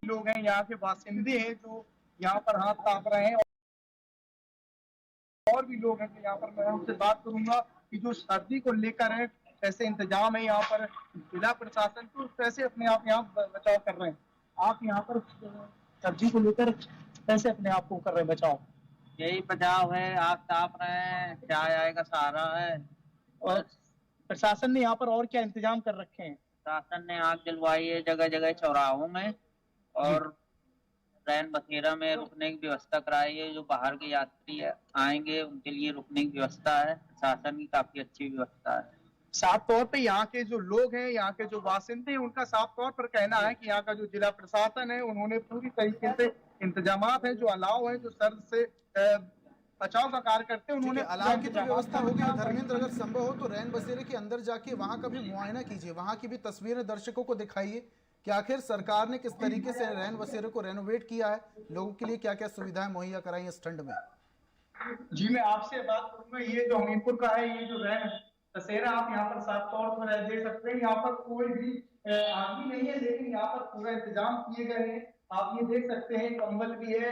लोग हैं, यहाँ के बासिंदे हैं जो यहाँ पर हाथ ताप रहे हैं, और भी लोग हैं जो यहाँ पर मैं उनसे बात करूंगा कि जो सर्दी को लेकर है कैसे इंतजाम है यहाँ पर, जिला प्रशासन तो कैसे अपने आप यहाँ बचाव कर रहे हैं। आप यहाँ पर सर्दी को लेकर कैसे अपने आप को कर रहे हैं बचाव? यही बचाव है, आग ताप रहे हैं, चाय आए का सहारा है। और प्रशासन ने यहाँ पर और क्या इंतजाम कर रखे हैं? शासन ने आग जलवाई है जगह जगह चौराहों में, और रैन बसेरा में रुकने की व्यवस्था कराई है। जो बाहर के यात्री आएंगे उनके लिए रुकने की व्यवस्था है, शासन की काफी अच्छी व्यवस्था है। साफ तौर पे यहाँ के जो लोग हैं, यहाँ के जो बासिंदे हैं, उनका साफ तौर पर कहना है कि यहाँ का जो जिला प्रशासन है उन्होंने पूरी तरीके से इंतजामात है, जो अलाव है, जो सर्द से बचाव का कार्य करते हैं, उन्होंने अलाव की तो व्यवस्था होगी। धर्मेंद्र, अगर संभव हो तो रैन बसेरे के अंदर जाके वहां का भी मुआयना कीजिए, वहां की भी तस्वीरें दर्शकों को दिखाइए कि आखिर सरकार ने किस तरीके से रैन बसेरे को रेनोवेट किया है, लोगों के लिए क्या क्या सुविधाएं मुहैया कराई है इस ठंड में। जी मैं आपसे बात करूंगा, ये जो हमीरपुर का है, ये जो रैन बसेरा आप यहाँ पर साफ तौर पर देख सकते हैं, यहाँ पर कोई भी आदमी नहीं है, लेकिन यहाँ पर पूरा इंतजाम किए गए हैं। आप ये देख सकते हैं, कंबल भी है,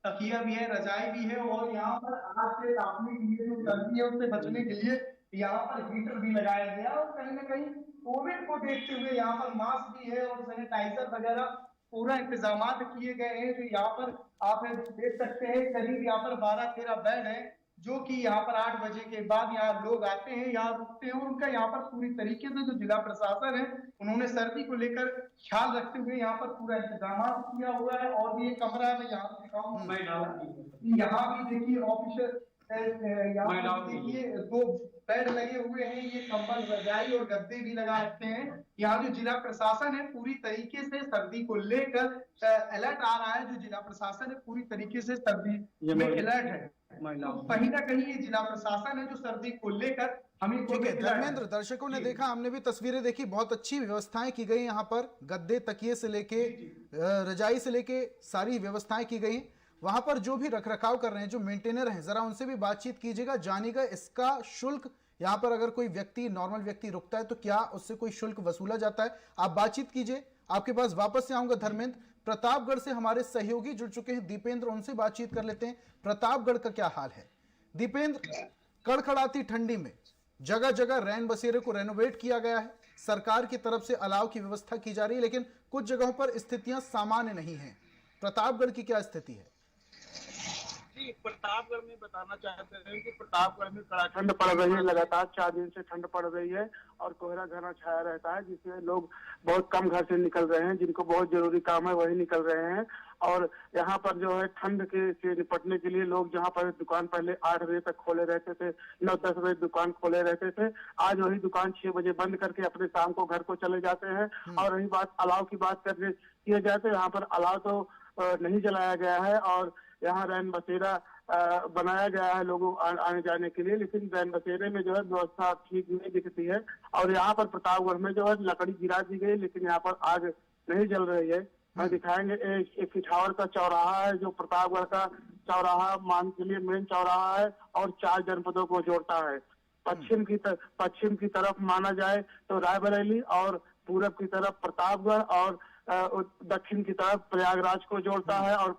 तकिया भी है, रजाई भी है, और यहाँ पर आग से तापने के लिए जो गर्मी है उससे बचने के लिए यहाँ पर हीटर भी लगाया गया, और कहीं ना कहीं कोविड को देखते हुए यहाँ पर मास्क भी है और सैनिटाइजर वगैरह पूरा इंतजाम किए गए हैं। जो यहाँ पर आप देख सकते हैं, करीब यहाँ पर 12-13 बेड है, जो कि यहाँ पर 8 बजे के बाद यहाँ लोग आते हैं, यहाँ रुकते हैं, और उनका यहाँ पर पूरी तरीके से जो जिला प्रशासन है उन्होंने सर्दी को लेकर ख्याल रखते हुए यहाँ पर पूरा इंतजाम किया हुआ है। और भी एक कमरा में यहाँ दिखाऊं, यहाँ भी देखिए ऑफिसर, यहाँ देखिए 2 बेड लगे हुए हैं, ये कंबल, रजाई और गद्दे भी लगा रखते हैं। यहाँ जो जिला प्रशासन है पूरी तरीके से सर्दी को लेकर अलर्ट आ रहा है, जो जिला प्रशासन है पूरी तरीके से सर्दी में अलर्ट है। तो कहीं ना कहीं ये जिला प्रशासन है जो सर्दी को लेकर हमें। ठीक है धर्मेंद्र, दर्शकों ने देखा, हमने भी तस्वीरें देखी, बहुत अच्छी व्यवस्थाएं की गई यहाँ पर, गद्दे तकिए से लेके रजाई से लेके सारी व्यवस्थाएं की गई। वहां पर जो भी रखरखाव कर रहे हैं, जो मेंटेनर हैं, जरा उनसे भी बातचीत कीजिएगा, जानिएगा इसका शुल्क, यहाँ पर अगर कोई व्यक्ति, नॉर्मल व्यक्ति रुकता है तो क्या उससे कोई शुल्क वसूला जाता है। आप बातचीत कीजिए। आपके पास वापस से आऊंगा धर्मेंद्र। प्रतापगढ़ से हमारे सहयोगी जुड़ चुके हैं दीपेंद्र, उनसे बातचीत कर लेते हैं। प्रतापगढ़ का क्या हाल है दीपेंद्र? कड़कड़ाती ठंडी में जगह जगह रैन बसेरे को रेनोवेट किया गया है, सरकार की तरफ से अलाव की व्यवस्था की जा रही है, लेकिन कुछ जगहों पर स्थितियां सामान्य नहीं है। प्रतापगढ़ की क्या स्थिति है? प्रतापगढ़ में बताना चाहते हैं कि प्रतापगढ़ में कड़ा ठंड पड़ रही है, लगातार 4 दिन से ठंड पड़ रही है और कोहरा घना छाया रहता है, जिसमें लोग बहुत कम घर से निकल रहे हैं, जिनको बहुत जरूरी काम है वही निकल रहे हैं। और यहाँ पर जो है ठंड के से निपटने के लिए लोग, जहाँ पर दुकान पहले 8 बजे तक खोले रहते थे, 9-10 बजे दुकान खोले रहते थे, आज वही दुकान 6 बजे बंद करके अपने शाम को घर को चले जाते हैं। और रही बात अलाव की बात करने किया जाए तो यहाँ पर अलाव तो नहीं जलाया गया है, और यहाँ रैन बसेरा बनाया गया है लोगों आने जाने के लिए, लेकिन रैन बसेरे में जो है व्यवस्था ठीक नहीं दिखती है। और यहाँ पर प्रतापगढ़ में जो है लकड़ी गिरा दी गई, लेकिन यहाँ पर आग नहीं जल रही है। मैं दिखाएंगे एक इछावर का चौराहा है, जो प्रतापगढ़ का चौराहा मान के लिए मेन चौराहा है और 4 जनपदों को जोड़ता है। पश्चिम की तरफ माना जाए तो रायबरेली, और पूरब की तरफ प्रतापगढ़, और दक्षिण की तरफ प्रयागराज को जोड़ता है, और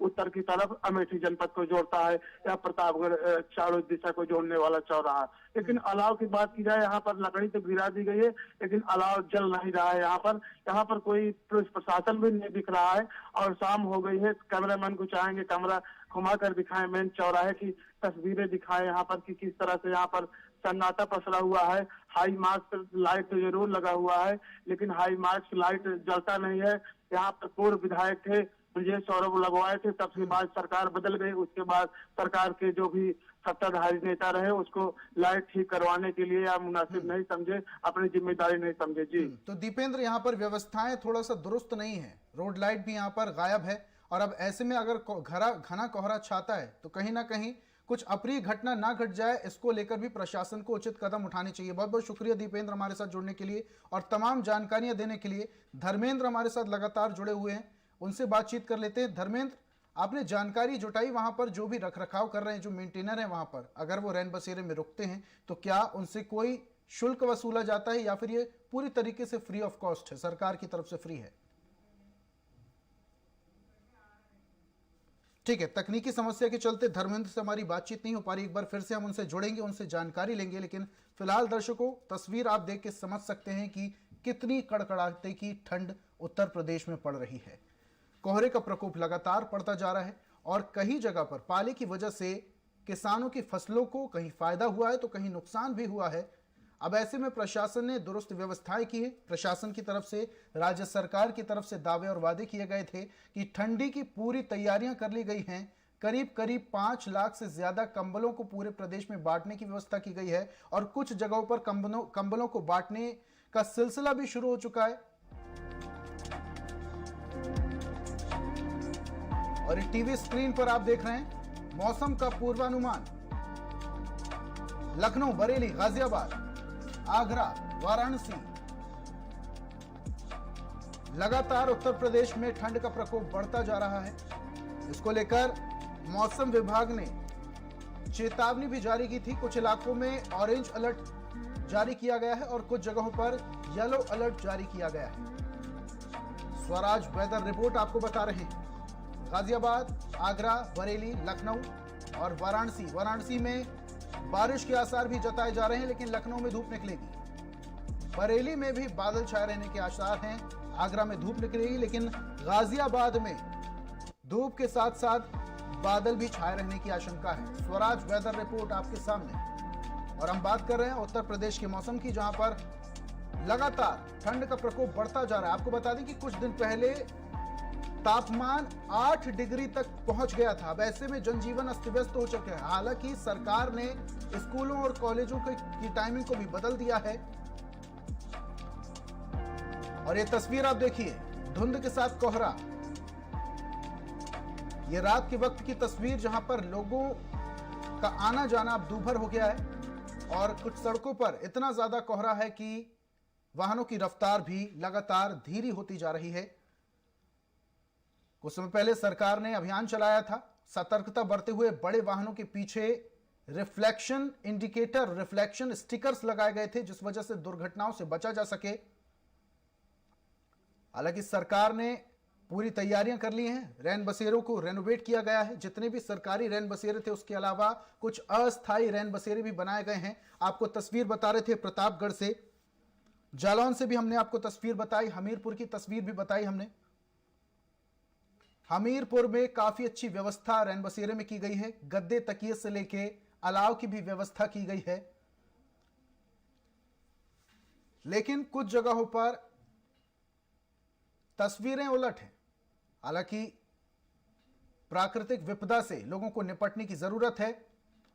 उत्तर की तरफ अमेठी जनपद को जोड़ता है। यह प्रतापगढ़ चारों दिशा को जोड़ने वाला चौराहा। लेकिन अलाव की बात की जाए, यहाँ पर लकड़ी तो गिरा दी गई है, लेकिन अलाव जल नहीं रहा है। यहाँ पर कोई पुलिस प्रशासन भी नहीं दिख रहा है, और शाम हो गई है। कैमरामैन को चाहेंगे कैमरा घुमा कर दिखाएं, मेन चौराहे की तस्वीरें दिखाएं यहाँ पर कि किस तरह से यहाँ पर सन्नाटा पसरा हुआ है। हाई मास्क लाइट तो जरूर लगा हुआ है, लेकिन हाई मास्क लाइट जलता नहीं है। यहाँ पर पूर्व विधायक थे ब्रजेश सौरभ लगवाए थे, तब के बाद सरकार बदल गई, उसके बाद सरकार के जो भी सत्ताधारी नेता रहे उसको लाइट ठीक करवाने के लिए या मुनासिब नहीं समझे, अपनी जिम्मेदारी नहीं समझे। जी तो दीपेंद्र, यहाँ पर व्यवस्थाएं थोड़ा सा दुरुस्त नहीं है, रोड लाइट भी यहाँ पर गायब है, और अब ऐसे में अगर घना कोहरा छाता है तो कहीं ना कहीं कुछ अप्रिय घटना ना घट जाए, इसको लेकर भी प्रशासन को उचित कदम उठाने चाहिए। बहुत बहुत शुक्रिया दीपेंद्र हमारे साथ जुड़ने के लिए और तमाम जानकारियां देने के लिए। धर्मेंद्र हमारे साथ लगातार जुड़े हुए हैं, उनसे बातचीत कर लेते हैं। धर्मेंद्र, आपने जानकारी जुटाई, वहां पर जो भी रखरखाव कर रहे हैं, जो मेंटेनर हैं वहां पर, अगर वो रैन बसेरे में रुकते हैं तो क्या उनसे कोई शुल्क वसूला जाता है, या फिर ये पूरी तरीके से फ्री ऑफ कॉस्ट है, सरकार की तरफ से फ्री है? ठीक है, तकनीकी समस्या के चलते धर्मेंद्र से हमारी बातचीत नहीं हो पा रही। एक बार फिर से हम उनसे जुड़ेंगे, उनसे जानकारी लेंगे, लेकिन फिलहाल दर्शकों तस्वीर आप देख के समझ सकते हैं कि कितनी कड़कड़ाते की ठंड उत्तर प्रदेश में पड़ रही है। कोहरे का प्रकोप लगातार बढ़ता जा रहा है और कई जगह पर पाले की वजह से किसानों की फसलों को कहीं फायदा हुआ है तो कहीं नुकसान भी हुआ है। अब ऐसे में प्रशासन ने दुरुस्त व्यवस्थाएं की है। प्रशासन की तरफ से, राज्य सरकार की तरफ से दावे और वादे किए गए थे कि ठंडी की पूरी तैयारियां कर ली गई हैं। करीब करीब 5 लाख से ज्यादा कंबलों को पूरे प्रदेश में बांटने की व्यवस्था की गई है और कुछ जगहों पर कंबलों को बांटने का सिलसिला भी शुरू हो चुका है। और टीवी स्क्रीन पर आप देख रहे हैं मौसम का पूर्वानुमान। लखनऊ, बरेली, गाजियाबाद, आगरा, वाराणसी, लगातार उत्तर प्रदेश में ठंड का प्रकोप बढ़ता जा रहा है। इसको लेकर मौसम विभाग ने चेतावनी भी जारी की थी। कुछ इलाकों में ऑरेंज अलर्ट जारी किया गया है और कुछ जगहों पर येलो अलर्ट जारी किया गया है। स्वराज वेदर रिपोर्ट आपको बता रहे हैं। गाजियाबाद, आगरा, बरेली, लखनऊ और वाराणसी में बारिश के आसार भी जताए जा रहे हैं, लेकिन लखनऊ में धूप निकलेगी। बरेली में भी बादल छाए रहने के आसार हैं। आगरा में धूप निकलेगी, लेकिन गाजियाबाद में धूप के साथ साथ बादल भी छाए रहने की आशंका है। स्वराज वेदर रिपोर्ट आपके सामने। और हम बात कर रहे हैं उत्तर प्रदेश के मौसम की, जहां पर लगातार ठंड का प्रकोप बढ़ता जा रहा है। आपको बता दें कि कुछ दिन पहले तापमान 8 डिग्री तक पहुंच गया था। अब ऐसे में जनजीवन अस्त व्यस्त हो चुका है। हालांकि सरकार ने स्कूलों और कॉलेजों की टाइमिंग को भी बदल दिया है। और ये तस्वीर आप देखिए, धुंध के साथ कोहरा। ये रात के वक्त की तस्वीर, जहां पर लोगों का आना जाना अब दूभर हो गया है और कुछ सड़कों पर इतना ज्यादा कोहरा है कि वाहनों की रफ्तार भी लगातार धीरी होती जा रही है। कुछ समय पहले सरकार ने अभियान चलाया था। सतर्कता बरते हुए बड़े वाहनों के पीछे रिफ्लेक्शन इंडिकेटर, रिफ्लेक्शन स्टिकर्स लगाए गए थे, जिस वजह से दुर्घटनाओं से बचा जा सके। हालांकि सरकार ने पूरी तैयारियां कर ली हैं। रैन बसेरों को रेनोवेट किया गया है। जितने भी सरकारी रैन बसेरे थे, उसके अलावा कुछ अस्थायी रैन बसेरे भी बनाए गए हैं। आपको तस्वीर बता रहे थे प्रतापगढ़ से, जालौन से भी हमने आपको तस्वीर बताई, हमीरपुर की तस्वीर भी बताई हमने। हमीरपुर में काफी अच्छी व्यवस्था रैन बसेरे में की गई है। गद्दे तकिए से लेके अलाव की भी व्यवस्था की गई है। लेकिन कुछ जगहों पर तस्वीरें उलट हैं। हालांकि प्राकृतिक विपदा से लोगों को निपटने की जरूरत है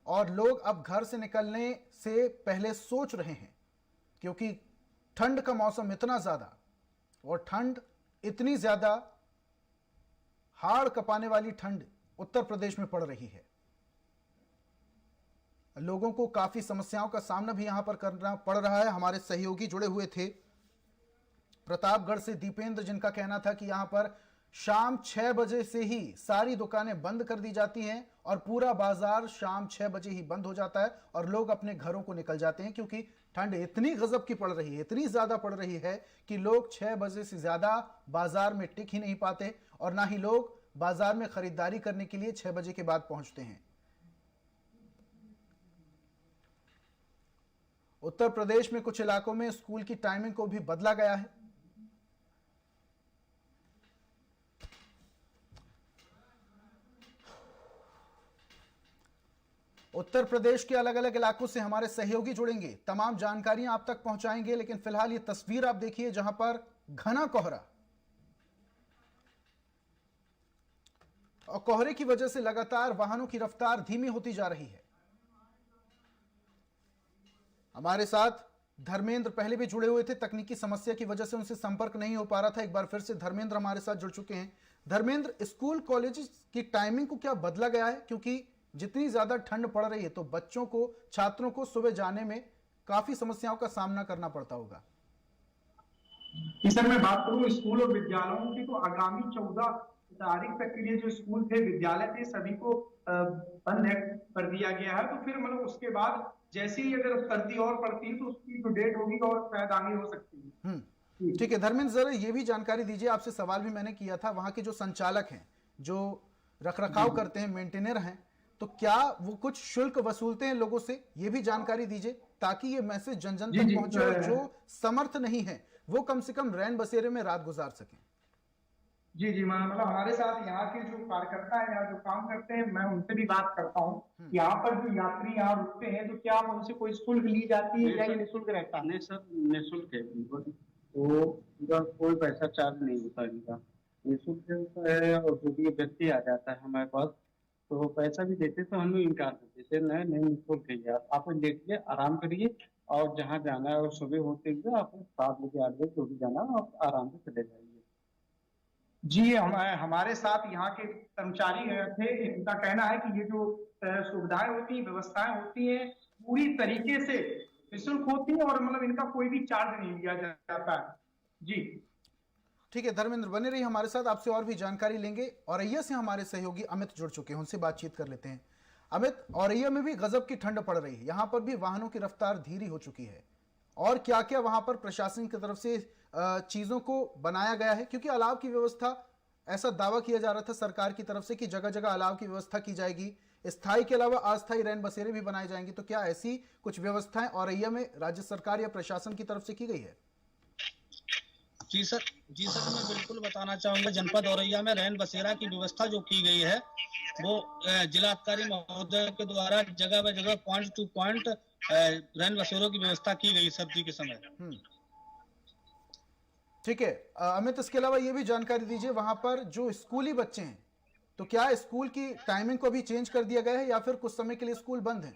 और लोग अब घर से निकलने से पहले सोच रहे हैं, क्योंकि ठंड का मौसम इतना ज्यादा और ठंड इतनी ज्यादा हाड़ कपाने वाली ठंड उत्तर प्रदेश में पड़ रही है। लोगों को काफी समस्याओं का सामना भी यहां पर करना पड़ रहा है। हमारे सहयोगी जुड़े हुए थे प्रतापगढ़ से, दीपेंद्र, जिनका कहना था कि यहां पर शाम 6 बजे से ही सारी दुकानें बंद कर दी जाती हैं और पूरा बाजार शाम 6 बजे ही बंद हो जाता है और लोग अपने घरों को निकल जाते हैं, क्योंकि ठंड इतनी गजब की पड़ रही है, इतनी ज्यादा पड़ रही है कि लोग 6 बजे से ज्यादा बाजार में टिक ही नहीं पाते और ना ही लोग बाजार में खरीदारी करने के लिए 6 बजे के बाद पहुंचते हैं। उत्तर प्रदेश में कुछ इलाकों में स्कूल की टाइमिंग को भी बदला गया है। उत्तर प्रदेश के अलग अलग इलाकों से हमारे सहयोगी जुड़ेंगे, तमाम जानकारियां आप तक पहुंचाएंगे। लेकिन फिलहाल ये तस्वीर आप देखिए, जहां पर घना कोहरा और कोहरे की वजह से लगातार वाहनों की रफ्तार धीमी होती जा रही है। हमारे साथ धर्मेंद्र पहले भी जुड़े हुए थे, तकनीकी समस्या की वजह से उनसे संपर्क नहीं हो पा रहा था। एक बार फिर से धर्मेंद्र हमारे साथ जुड़ चुके हैं। धर्मेंद्र, स्कूल कॉलेज की टाइमिंग को क्या बदला गया है? क्योंकि जितनी ज्यादा ठंड पड़ रही है तो बच्चों को, छात्रों को सुबह जाने में काफी समस्याओं का सामना करना पड़ता होगा। सर, मैं बात करूं स्कूल और विद्यालयों की, तो आगामी 14 तारीख तक के लिए जो स्कूल थे, विद्यालय थे, सभी को बंद कर दिया गया है। तो फिर मतलब उसके बाद जैसे ही अगर सर्दी और पड़ती है तो उसकी जो डेट होगी और शायद आगे हो सकती है। ठीक है धर्मेंद्र, जरा ये भी जानकारी दीजिए, आपसे सवाल भी मैंने किया था, वहां के जो संचालक हैं, जो रखरखाव करते हैं, मेंटेनर हैं, तो क्या वो कुछ शुल्क वसूलते हैं लोगों से? ये भी जानकारी दीजिए ताकि ये मैसेज जन जन तक पहुंचे और जो समर्थ नहीं है वो कम से कम रैन बसेरे में रात गुजार सकें। जी मतलब हमारे साथ यहाँ के जो कार्यकर्ता है, यहाँ जो काम करते हैं, मैं उनसे भी बात करता हूँ। यहाँ पर जो यात्री यहाँ रुकते हैं तो क्या उनसे कोई शुल्क ली जाती है या ये निःशुल्क रहता है? नहीं सर, निःशुल्क है बिल्कुल। तो उनका कोई पैसा चार्ज नहीं होता, इनका निःशुल्क होता है। और जो भी व्यक्ति आ जाता है हमारे पास तो पैसा भी देते तो हम लोग इनकार करते थे, नहीं निःशुल्क है यार, आप देखिए आराम करिए और जहाँ जाना है और सुबह होते हुए आप 7 बजे 8 बजे जो भी जाना है आप आराम से चले जाइए। जी हमारे साथ यहाँ के कर्मचारी थे, इनका कहना है कि ये जो सुविधाएं होती हैं, व्यवस्थाएं होती हैं, पूरी तरीके से निःशुल्क होती है और मतलब इनका कोई भी चार्ज नहीं लिया जाता है। जी ठीक है धर्मेंद्र, बने रहिए हमारे साथ, आपसे और भी जानकारी लेंगे। औरैया से हमारे सहयोगी अमित जुड़ चुके हैं, उनसे बातचीत कर लेते हैं। अमित, औरैया में भी गजब की ठंड पड़ रही है, यहाँ पर भी वाहनों की रफ्तार धीरी हो चुकी है, और क्या क्या वहां पर प्रशासन की तरफ से चीजों को बनाया गया है? क्योंकि अलाव की व्यवस्था, ऐसा दावा किया जा रहा था सरकार की तरफ से कि जगह जगह अलाव की व्यवस्था की जाएगी, स्थायी के अलावा अस्थायी रैन बसेरे भी बनाए जाएंगे, तो क्या ऐसी कुछ व्यवस्थाएं औरैया में राज्य सरकार या प्रशासन की तरफ से की गई है? जी सर, मैं बिल्कुल बताना चाहूंगा। जनपद औरैया में रैन बसेरा की व्यवस्था जो की गई है वो जिलाधिकारी महोदय के द्वारा जगह ब जगह पॉइंट टू पॉइंट रैन बसेरों की व्यवस्था की गई सर्दी के समय। ठीक है अमित, इसके अलावा ये भी जानकारी दीजिए, वहां पर जो स्कूली बच्चे हैं तो क्या स्कूल की टाइमिंग को भी चेंज कर दिया गया है या फिर कुछ समय के लिए स्कूल बंद है?